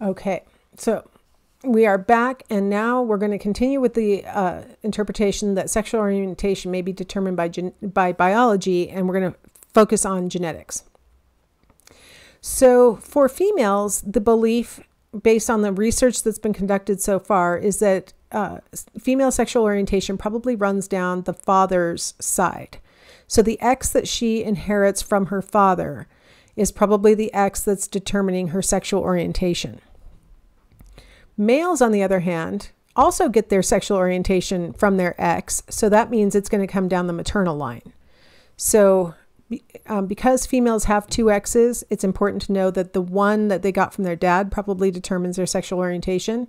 Okay, so we are back, and now we're going to continue with the interpretation that sexual orientation may be determined by biology, and we're going to focus on genetics. So for females, the belief based on the research that's been conducted so far is that female sexual orientation probably runs down the father's side. So the X that she inherits from her father is probably the X that's determining her sexual orientation. Males, on the other hand, also get their sexual orientation from their X, so that means it's going to come down the maternal line. So because females have two X's, it's important to know that the one that they got from their dad probably determines their sexual orientation.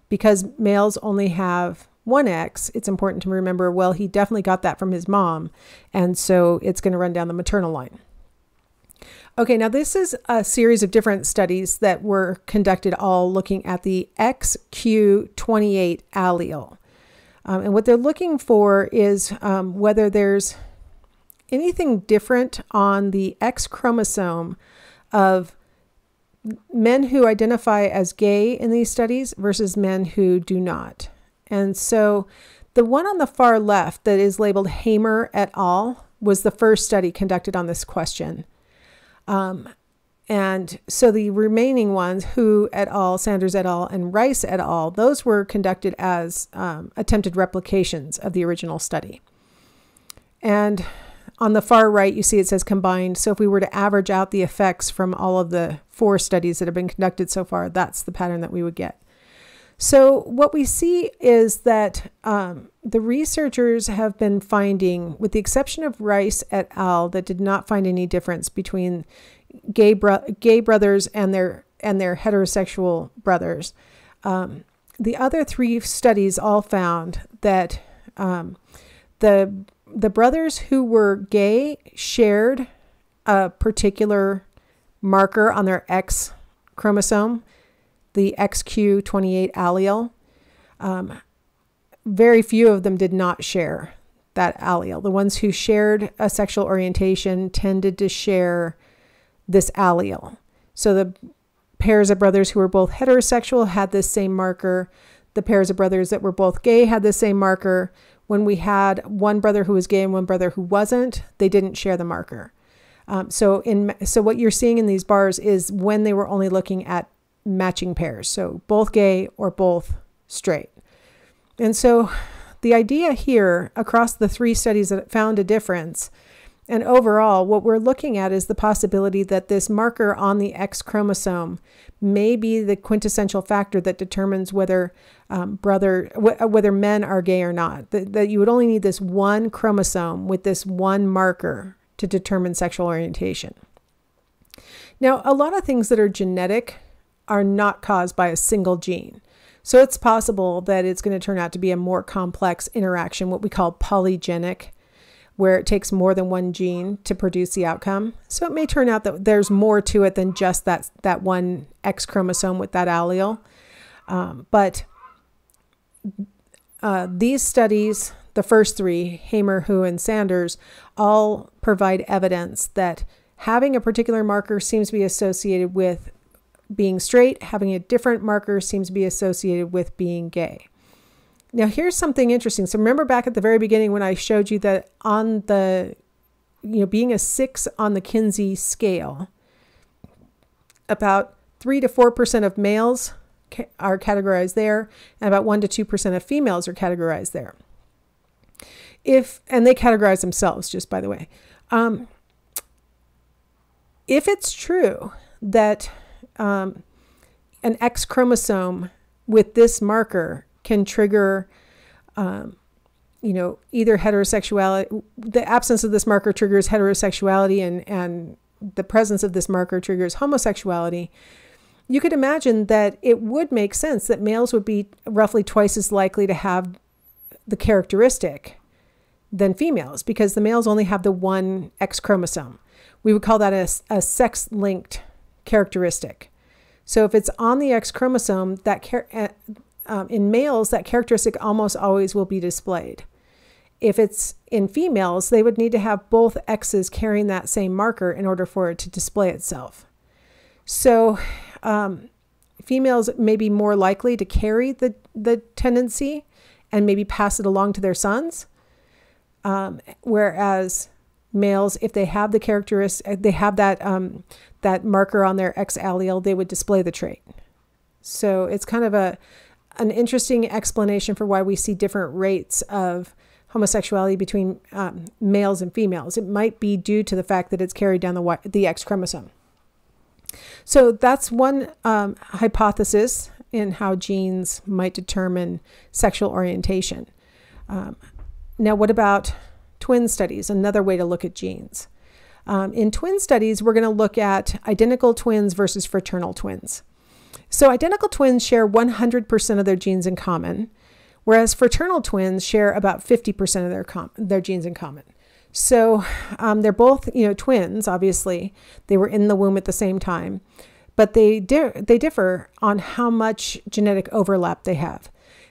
Because males only have one X, it's important to remember, well, he definitely got that from his mom, and so it's going to run down the maternal line. Okay, now this is a series of different studies that were conducted all looking at the XQ28 allele. And what they're looking for is whether there's anything different on the X chromosome of men who identify as gay in these studies versus men who do not. And so the one on the far left that is labeled Hamer et al. Was the first study conducted on this question. And so the remaining ones, Hu et al., Sanders et al., and Rice et al., those were conducted as attempted replications of the original study. And on the far right, you see it says combined. So if we were to average out the effects from all of the 4 studies that have been conducted so far, that's the pattern that we would get. So what we see is that the researchers have been finding, with the exception of Rice et al., that did not find any difference between gay brothers and their heterosexual brothers. The other 3 studies all found that the brothers who were gay shared a particular marker on their X chromosome, the XQ28 allele. Very few of them did not share that allele. The ones who shared a sexual orientation tended to share this allele. So the pairs of brothers who were both heterosexual had this same marker. The pairs of brothers that were both gay had the same marker. When we had one brother who was gay and one brother who wasn't, they didn't share the marker. So what you're seeing in these bars is when they were only looking at matching pairs, so both gay or both straight. And so the idea here across the 3 studies that found a difference, and overall what we're looking at is the possibility that this marker on the X chromosome may be the quintessential factor that determines whether whether men are gay or not. That you would only need this one chromosome with this one marker to determine sexual orientation. Now, a lot of things that are genetic are not caused by a single gene. So it's possible that it's going to turn out to be a more complex interaction, what we call polygenic, where it takes more than one gene to produce the outcome. So it may turn out that there's more to it than just that one X chromosome with that allele. But these studies, the first 3, Hamer, Hu, and Sanders, all provide evidence that having a particular marker seems to be associated with being straight, having a different marker seems to be associated with being gay. Now, here's something interesting. So remember back at the very beginning when I showed you that on the, being a 6 on the Kinsey scale, about 3 to 4% of males are categorized there, and about 1 to 2% of females are categorized there. And they categorize themselves, just by the way. If it's true that an X chromosome with this marker can trigger, either heterosexuality, the absence of this marker triggers heterosexuality and the presence of this marker triggers homosexuality, you could imagine that it would make sense that males would be roughly twice as likely to have the characteristic than females, because the males only have the one X chromosome. We would call that a sex-linked characteristic. So if it's on the X chromosome, in males, that characteristic almost always will be displayed. If it's in females, they would need to have both X's carrying that same marker in order for it to display itself. So females may be more likely to carry the tendency and maybe pass it along to their sons. Whereas males, if they have the characteristic, they have that marker on their X allele, they would display the trait. So it's kind of an interesting explanation for why we see different rates of homosexuality between males and females. It might be due to the fact that it's carried down the X chromosome. So that's one hypothesis in how genes might determine sexual orientation. Now, what about twin studies? Another way to look at genes. In twin studies, we're going to look at identical twins versus fraternal twins. So identical twins share 100% of their genes in common, whereas fraternal twins share about 50% of their genes in common. So they're both, twins, obviously. They were in the womb at the same time, but they differ on how much genetic overlap they have.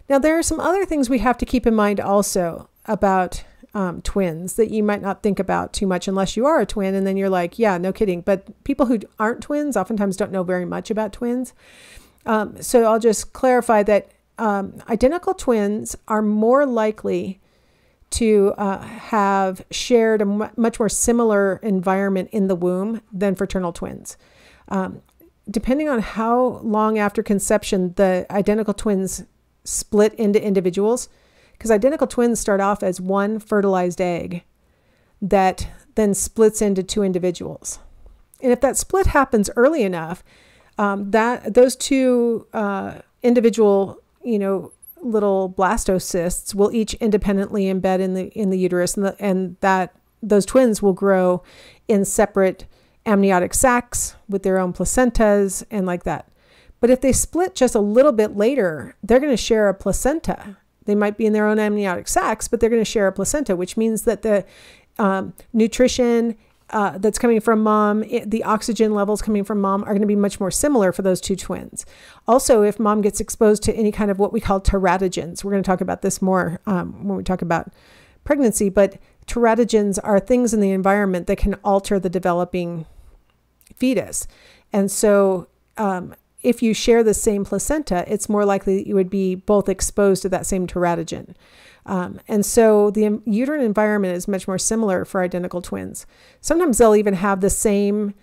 Now, there are some other things we have to keep in mind also about twins that you might not think about too much unless you are a twin, and then you're like, yeah, no kidding. But people who aren't twins oftentimes don't know very much about twins. So I'll just clarify that identical twins are more likely to have shared a much more similar environment in the womb than fraternal twins. Depending on how long after conception the identical twins split into individuals, because identical twins start off as one fertilized egg that then splits into two individuals. And if that split happens early enough, those two individual, little blastocysts will each independently embed in the uterus, and that those twins will grow in separate amniotic sacs with their own placentas and like that. But if they split just a little bit later, they're going to share a placenta. They might be in their own amniotic sacs, but they're going to share a placenta, which means that the nutrition that's coming from mom, the oxygen levels coming from mom are going to be much more similar for those two twins. Also, if mom gets exposed to any kind of what we call teratogens, we're going to talk about this more when we talk about pregnancy, but teratogens are things in the environment that can alter the developing fetus. And so if you share the same placenta, it's more likely that you would be both exposed to that same teratogen. And so the uterine environment is much more similar for identical twins. Sometimes they'll even have the same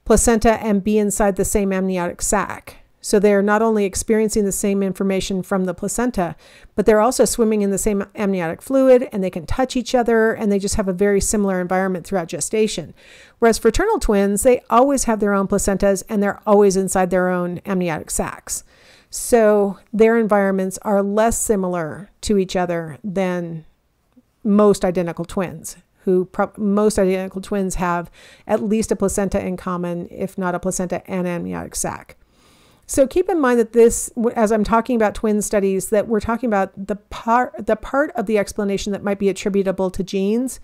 placenta and be inside the same amniotic sac. So they're not only experiencing the same information from the placenta, but they're also swimming in the same amniotic fluid, and they can touch each other, and they just have a very similar environment throughout gestation. Whereas fraternal twins, they always have their own placentas, and they're always inside their own amniotic sacs. So their environments are less similar to each other than most identical twins, most identical twins have at least a placenta in common, if not a placenta and amniotic sac. So keep in mind that this, as I'm talking about twin studies, that we're talking about the part of the explanation that might be attributable to genes,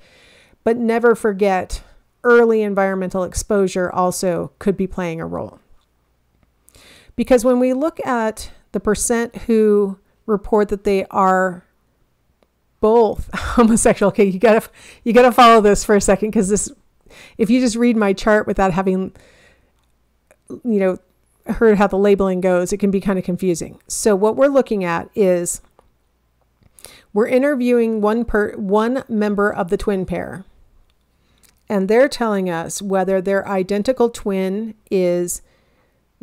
but never forget early environmental exposure also could be playing a role. Because when we look at the percent who report that they are both homosexual, okay, you gotta follow this for a second, because this, if you just read my chart without having, heard how the labeling goes, it can be kind of confusing. So what we're looking at is we're interviewing one member of the twin pair, and they're telling us whether their identical twin is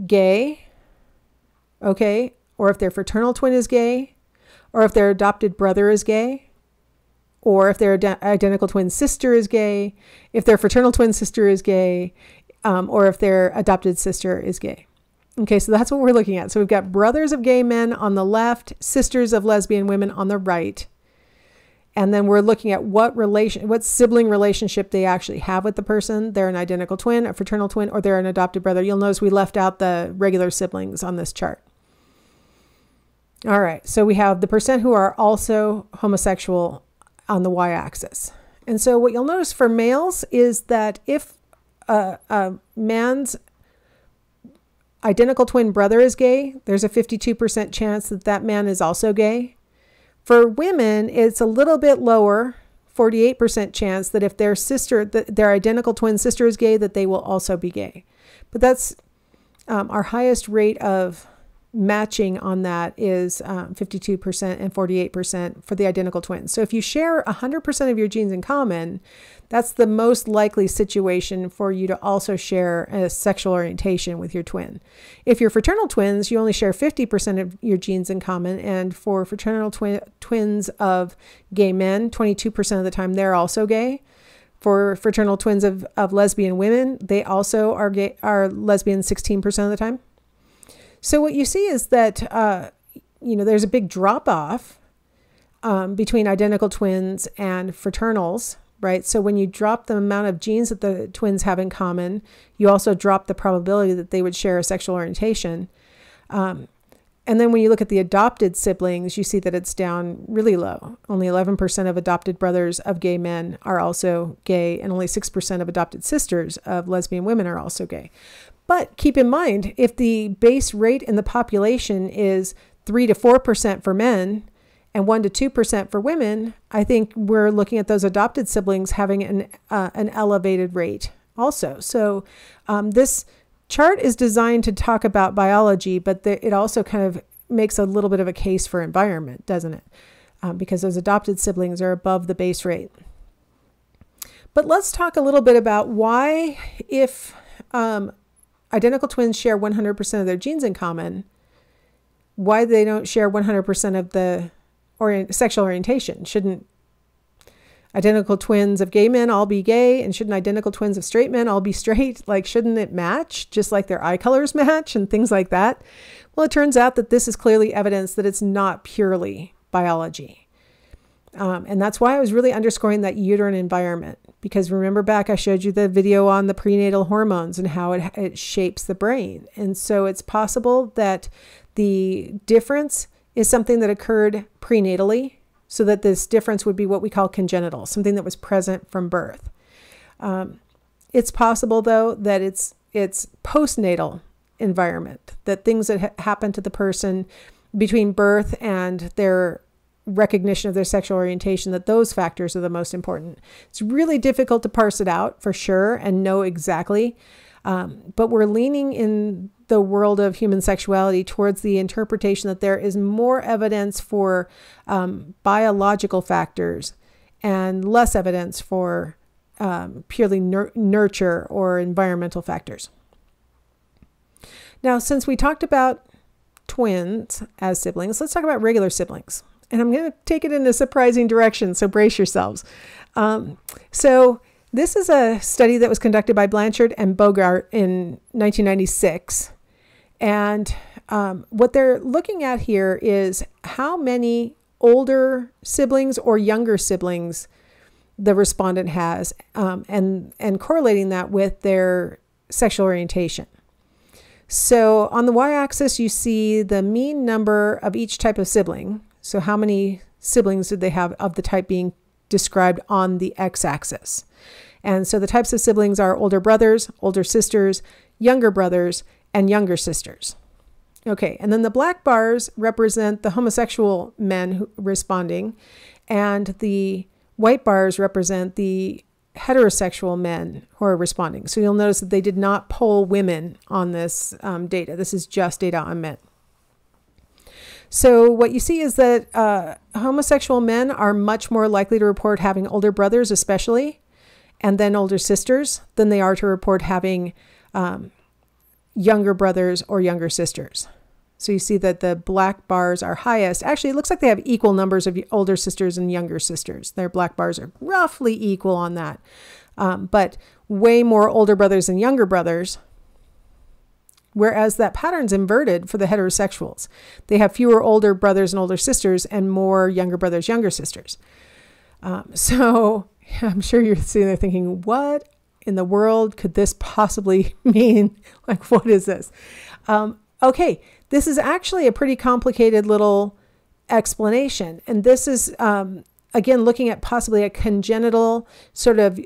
gay, okay, or if their fraternal twin is gay, or if their adopted brother is gay, or if their identical twin sister is gay, if their fraternal twin sister is gay, or if their adopted sister is gay. Okay, so that's what we're looking at. So we've got brothers of gay men on the left, sisters of lesbian women on the right. And then we're looking at what sibling relationship they actually have with the person. They're an identical twin, a fraternal twin, or they're an adopted brother. You'll notice we left out the regular siblings on this chart. All right, so we have the percent who are also homosexual on the y-axis. And so what you'll notice for males is that if a man's identical twin brother is gay, there's a 52% chance that that man is also gay. For women, it's a little bit lower, 48% chance that if their identical twin sister is gay, that they will also be gay. But that's our highest rate of matching on that is 52% and 48% for the identical twins. So if you share 100% of your genes in common, that's the most likely situation for you to also share a sexual orientation with your twin. If you're fraternal twins, you only share 50% of your genes in common. And for fraternal twins of gay men, 22% of the time they're also gay. For fraternal twins of lesbian women, they also are lesbian 16% of the time. So what you see is that, there's a big drop off between identical twins and fraternals, right? So when you drop the amount of genes that the twins have in common, you also drop the probability that they would share a sexual orientation. And then when you look at the adopted siblings, you see that it's down really low. Only 11% of adopted brothers of gay men are also gay, and only 6% of adopted sisters of lesbian women are also gay. But keep in mind, if the base rate in the population is 3 to 4% for men and 1 to 2% for women, I think we're looking at those adopted siblings having an elevated rate also. So this chart is designed to talk about biology, but it also kind of makes a little bit of a case for environment, doesn't it? Because those adopted siblings are above the base rate. But let's talk a little bit about why, if identical twins share 100% of their genes in common, why they don't share 100% of the sexual orientation. Shouldn't identical twins of gay men all be gay, and shouldn't identical twins of straight men all be straight? Like, shouldn't it match just like their eye colors match and things like that? Well, it turns out that this is clearly evidence that it's not purely biology. And that's why I was really underscoring that uterine environment, because remember back, I showed you the video on the prenatal hormones and how it shapes the brain. And so it's possible that the difference is something that occurred prenatally, so that this difference would be what we call congenital, something that was present from birth. It's possible, though, that it's postnatal environment, that things that happen to the person between birth and their recognition of their sexual orientation, that those factors are the most important. It's really difficult to parse it out for sure and know exactly, but we're leaning in the world of human sexuality towards the interpretation that there is more evidence for biological factors and less evidence for purely nurture or environmental factors. Now, since we talked about twins as siblings, let's talk about regular siblings. And I'm going to take it in a surprising direction, so brace yourselves. So this is a study that was conducted by Blanchard and Bogart in 1996. And what they're looking at here is how many older siblings or younger siblings the respondent has, and correlating that with their sexual orientation. So on the y-axis, you see the mean number of each type of sibling. So how many siblings did they have of the type being described on the x-axis? And so the types of siblings are older brothers, older sisters, younger brothers, and younger sisters. Okay, and then the black bars represent the homosexual men responding, and the white bars represent the heterosexual men who are responding. So you'll notice that they did not poll women on this data. This is just data on men. So what you see is that homosexual men are much more likely to report having older brothers, especially, and then older sisters, than they are to report having younger brothers or younger sisters. So you see that the black bars are highest. Actually, it looks like they have equal numbers of older sisters and younger sisters. Their black bars are roughly equal on that. But way more older brothers than younger brothers. Whereas that pattern's inverted for the heterosexuals. They have fewer older brothers and older sisters and more younger brothers, younger sisters. So I'm sure you're sitting there thinking, what in the world could this possibly mean? Like, what is this? Okay, this is actually a pretty complicated little explanation. And this is, again, looking at possibly a congenital sort of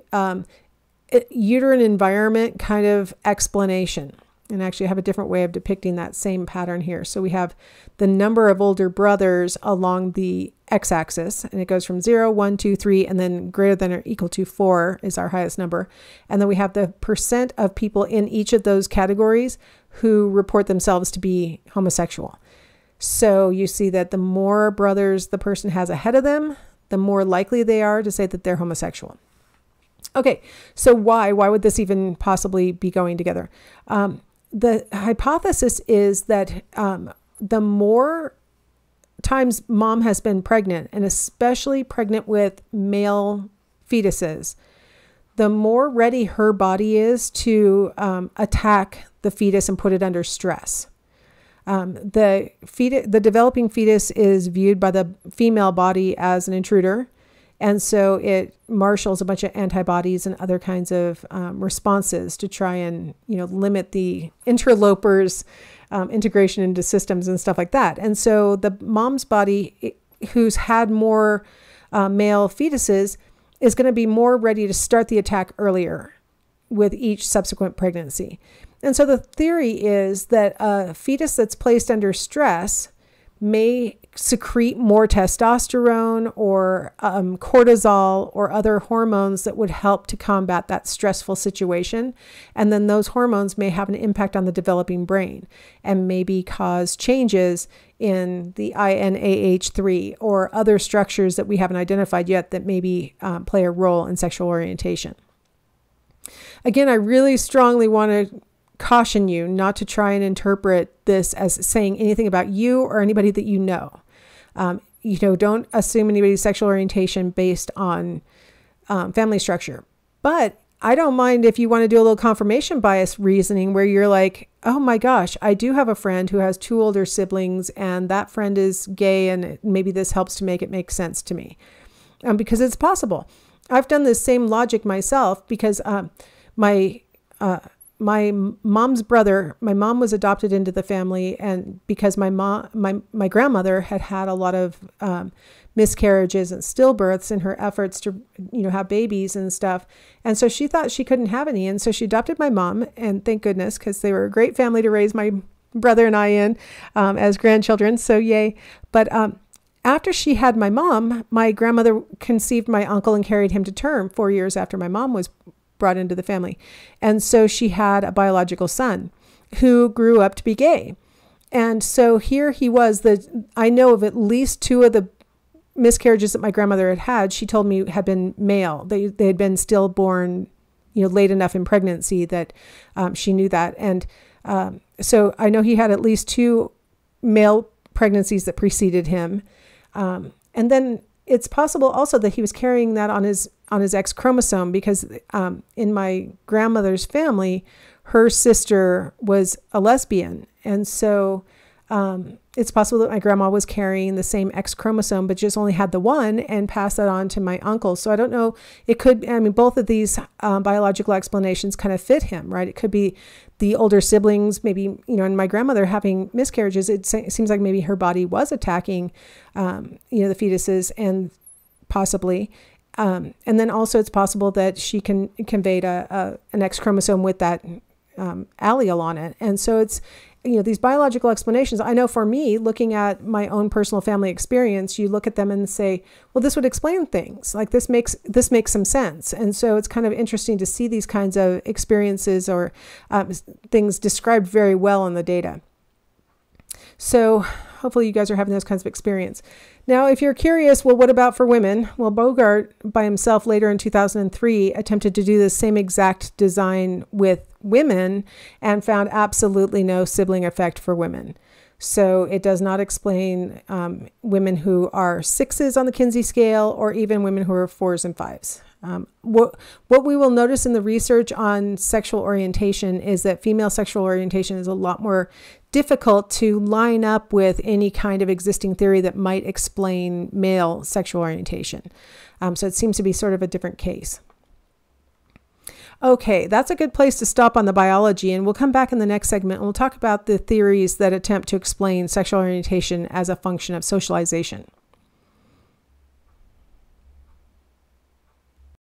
uterine environment kind of explanation. And actually I have a different way of depicting that same pattern here. So we have the number of older brothers along the x-axis, and it goes from 0, 1, 2, 3, and then greater than or equal to 4 is our highest number. And then we have the percent of people in each of those categories who report themselves to be homosexual. So you see that the more brothers the person has ahead of them, the more likely they are to say that they're homosexual. Okay, so why would this even possibly be going together? The hypothesis is that the more times mom has been pregnant, and especially pregnant with male fetuses, the more ready her body is to attack the fetus and put it under stress. The developing fetus is viewed by the female body as an intruder. And so it marshals a bunch of antibodies and other kinds of responses to try and, limit the interlopers' integration into systems and stuff like that. And so the mom's body, who's had more male fetuses, is going to be more ready to start the attack earlier with each subsequent pregnancy. And so the theory is that a fetus that's placed under stress may secrete more testosterone or cortisol or other hormones that would help to combat that stressful situation. And then those hormones may have an impact on the developing brain and maybe cause changes in the INAH3 or other structures that we haven't identified yet that maybe play a role in sexual orientation. Again, I really strongly want to caution you not to try and interpret this as saying anything about you or anybody that you know. Don't assume anybody's sexual orientation based on family structure. But I don't mind if you want to do a little confirmation bias reasoning where you're like, oh my gosh, I do have a friend who has 2 older siblings and that friend is gay and maybe this helps to make it make sense to me. Because it's possible. I've done this same logic myself because my mom's brother, my mom was adopted into the family, and because my grandmother had a lot of miscarriages and stillbirths in her efforts to have babies and stuff, and so she thought she couldn't have any, and so she adopted my mom, and thank goodness, because they were a great family to raise my brother and I in as grandchildren, so yay. But after she had my mom, my grandmother conceived my uncle and carried him to term 4 years after my mom was brought into the family. And so she had a biological son who grew up to be gay. And so here he was, I know of at least 2 of the miscarriages that my grandmother had, she told me had been male. They had been stillborn, late enough in pregnancy that she knew that. And so I know he had at least 2 male pregnancies that preceded him. And then it's possible also that he was carrying that on his X chromosome because in my grandmother's family, her sister was a lesbian. And so it's possible that my grandma was carrying the same X chromosome, but just only had the one and passed that on to my uncle. So I don't know. It could, both of these biological explanations kind of fit him, right? It could be the older siblings, maybe, and my grandmother having miscarriages. It seems like maybe her body was attacking, the fetuses and possibly. And then also it's possible that she conveyed an X chromosome with that allele on it. And so it's, these biological explanations. I know for me, looking at my own personal family experience, you look at them and say, well, this would explain things. Like this makes some sense. And so it's kind of interesting to see these kinds of experiences or things described very well in the data. So hopefully you guys are having those kinds of experience. Now, if you're curious, well, what about for women? Well, Bogart by himself later in 2003 attempted to do the same exact design with women and found absolutely no sibling effect for women. So it does not explain women who are 6s on the Kinsey scale or even women who are 4s and 5s. What we will notice in the research on sexual orientation is that female sexual orientation is a lot more difficult to line up with any kind of existing theory that might explain male sexual orientation. So it seems to be sort of a different case. Okay, that's a good place to stop on the biology, and we'll come back in the next segment and we'll talk about the theories that attempt to explain sexual orientation as a function of socialization.